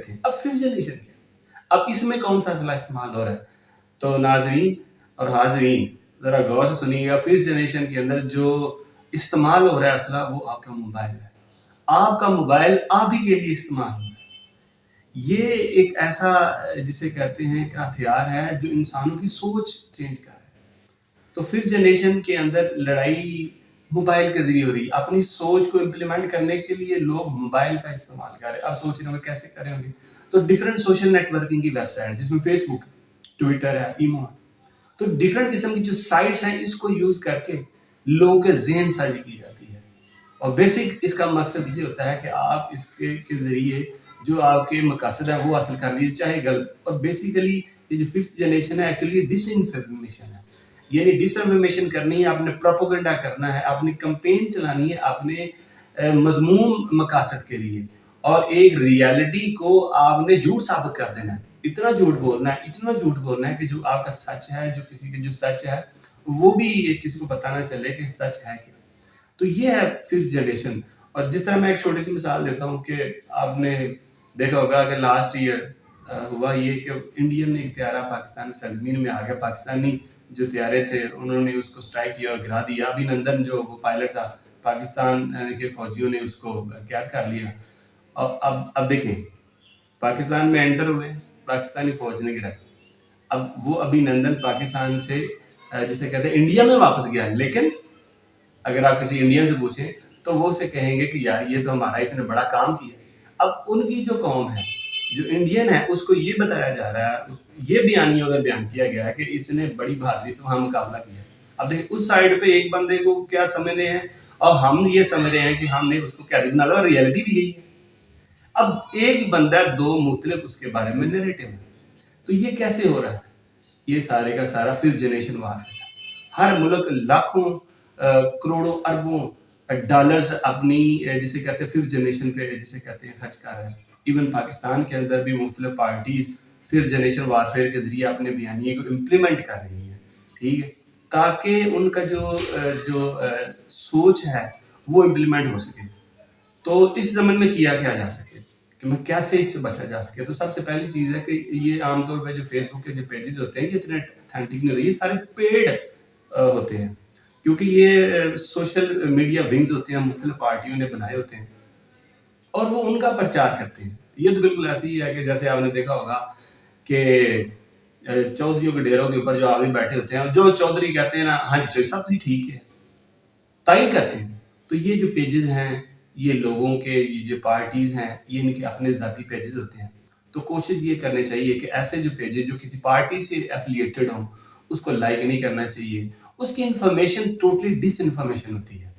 اب fifth generation क्या, अब इसमें कौन सा असला इस्तेमाल हो रहा है? तो नाजरीन और हाजरीन ज़रा गौर से सुनिएगा, फिफ्थ जनरेशन के अंदर जो इस्तेमाल हो रहा है असला, वो आपका मोबाइल है। आपका मोबाइल आप ही के लिए इस्तेमाल हो रहा है। ये एक ऐसा जिसे कहते हैं कि हथियार है जो इंसानों की सोच चेंज कर रहा है। तो फिफ्थ जनरेशन के अंदर लड़ाई मोबाइल के जरिए हो रही है। अपनी सोच को इम्प्लीमेंट करने के लिए लोग मोबाइल का इस्तेमाल कर रहे हैं। अब सोच रहे होंगे कैसे कर रहे होंगे, तो डिफरेंट सोशल नेटवर्किंग की वेबसाइट जिसमें फेसबुक, ट्विटर है, ईमो है, तो डिफरेंट किस्म की जो साइट्स हैं इसको यूज करके लोगों के ज़हन साजी की जाती है। और बेसिक इसका मकसद ये होता है कि आप इसके के जरिए जो आपके मकसद है वो हासिल कर लीजिए, चाहे गलत। और बेसिकली ये जो फिफ्थ जनरेशन है एक्चुअली डिसइंफॉर्मेशन है, यानी डिसइंफॉर्मेशन करनी है, आपने प्रोपोगंडा करना है, आपने कंपेन चलानी है अपने मजमूम मकासद के लिए, और एक रियलिटी को आपने झूठ साबित कर देना है। इतना झूठ बोलना है, इतना झूठ बोलना है कि जो आपका सच है, जो किसी के जो सच है वो भी किसी को पता ना चले कि सच है क्या। तो ये है फिफ्थ जनरेशन। और जिस तरह मैं एक छोटी सी मिसाल देता हूँ कि आपने देखा होगा कि लास्ट ईयर हुआ ये कि इंडियन एक त्यारा पाकिस्तान की सरजमीन में आ गया। पाकिस्तानी जो त्यारे थे उन्होंने उसको स्ट्राइक किया और गिरा दिया। अभिनंदन जो वो पायलट था, पाकिस्तान के फौजियों ने उसको कैद कर लिया। अब देखें, पाकिस्तान में एंटर हुए, पाकिस्तानी फौज ने गिराया। अब वो अभिनंदन पाकिस्तान से जिसे कहते हैं इंडिया में वापस गया, लेकिन अगर आप किसी इंडियन से पूछें तो वो उसे कहेंगे कि यार ये तो हमारा इसने बड़ा काम किया। अब उनकी जो कौम है, जो इंडियन है, उसको ये बताया जा रहा है, ये बयानी उधर बयान किया गया है कि इसने बड़ी बहादुरी से वहां मुकाबला किया। अब देखिए उस साइड पे एक बंदे को क्या समझ रहे हैं और हम ये समझ रहे हैं कि हमने उसको क्या बना लो, और रियलिटी भी यही है। अब एक ही बंदा दो मुख्तलिफ उसके बारे में नैरेटिव है। तो ये कैसे हो रहा है? ये सारे का सारा फिफ्थ जनरेशन वारफेयर है। हर मुल्क लाखों करोड़ों अरबों डॉलर्स अपनी जिसे कहते हैं फिफ्थ जनरेशन पे जिसे कहते हैं खर्च कर रहे हैं। इवन पाकिस्तान के अंदर भी मुख्तलिफ पार्टीज फिफ्थ जनरेशन वारफेयर के जरिए अपने बयानिए को इम्प्लीमेंट कर रही है, ठीक है, ताकि उनका जो सोच है वो इम्प्लीमेंट हो सके। तो इस ज़मन में किया क्या जा सके कि मैं कैसे इससे बचा जा सके? तो सबसे पहली चीज़ है कि ये आमतौर पे जो फेसबुक के जो पेजेस होते हैं ये इतने ऑथेंटिक नहीं होते, ये सारे पेड होते हैं, क्योंकि ये सोशल मीडिया विंग्स होते हैं, मुख्तलिफ पार्टियों ने बनाए होते हैं और वो उनका प्रचार करते हैं। ये तो बिल्कुल ऐसे ही है कि जैसे आपने देखा होगा कि चौधरियों के डेरों के ऊपर जो आदमी बैठे होते हैं, जो चौधरी कहते हैं ना, हाँ जी सब कुछ ठीक है, तायद करते हैं। तो ये जो पेजेस हैं, ये लोगों के, ये जो पार्टीज हैं, ये इनके अपने ज़ाती पेजेस होते हैं। तो कोशिश ये करनी चाहिए कि ऐसे जो पेजेस जो किसी पार्टी से एफिलिएटेड हों उसको लाइक नहीं करना चाहिए। उसकी इंफॉर्मेशन टोटली डिसइंफॉर्मेशन होती है,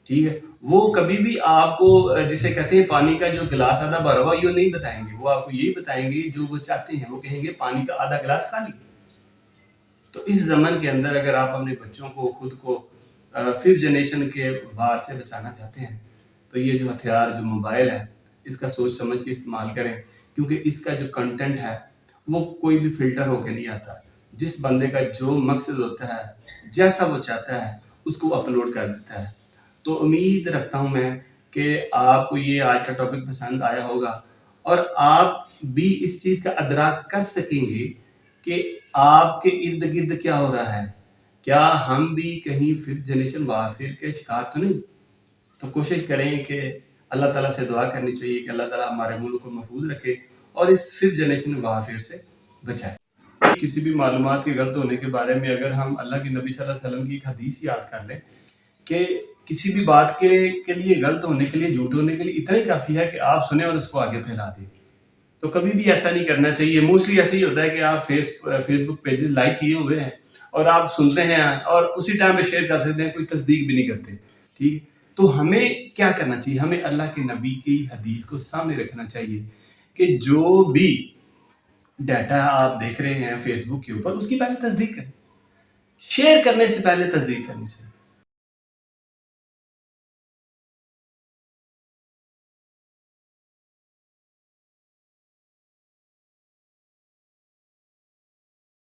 ठीक है। वो कभी भी आपको जिसे कहते हैं पानी का जो गिलास आधा भरा हुआ ये नहीं बताएंगे, वो आपको यही बताएंगे जो वो चाहते हैं। वो कहेंगे पानी का आधा गिलास खाली। तो इस जमन के अंदर अगर आप अपने बच्चों को, खुद को फिफ्थ जनरेशन के वार से बचाना चाहते हैं तो ये जो हथियार जो मोबाइल है इसका सोच समझ के इस्तेमाल करें, क्योंकि इसका जो कंटेंट है वो कोई भी फिल्टर होके नहीं आता। जिस बंदे का जो मकसद होता है, जैसा वो चाहता है उसको अपलोड कर देता है। तो उम्मीद रखता हूँ मैं कि आपको ये आज का टॉपिक पसंद आया होगा और आप भी इस चीज़ का अदराक कर सकेंगे कि आपके इर्द गिर्द क्या हो रहा है। क्या हम भी कहीं फिफ्थ जनरेशन वारफेयर के शिकार तो नहीं? तो कोशिश करें कि अल्लाह ताला से दुआ करनी चाहिए कि अल्लाह ताला हमारे मुल्क को महफूज रखे और इस फिफ्थ जनरेशन वारफेयर से बचाए। किसी भी मालूमात के गलत होने के बारे में अगर हम अल्लाह के नबी सल्लल्लाहु अलैहि वसल्लम की एक हदीस याद कर लें कि किसी भी बात के लिए गलत होने के लिए, झूठ होने के लिए इतना ही काफ़ी है कि आप सुने और उसको आगे फैला दें। तो कभी भी ऐसा नहीं करना चाहिए। मोस्टली ऐसा ही होता है कि आप फेसबुक पेजेस लाइक किए हुए हैं और आप सुनते हैं और उसी टाइम पे शेयर कर सकते हैं, कोई तस्दीक भी नहीं करते, ठीक। तो हमें क्या करना चाहिए? हमें अल्लाह के नबी की हदीस को सामने रखना चाहिए कि जो भी डाटा आप देख रहे हैं फेसबुक के ऊपर उसकी पहले तस्दीक करें। शेयर करने से पहले तस्दीक करनी चाहिए।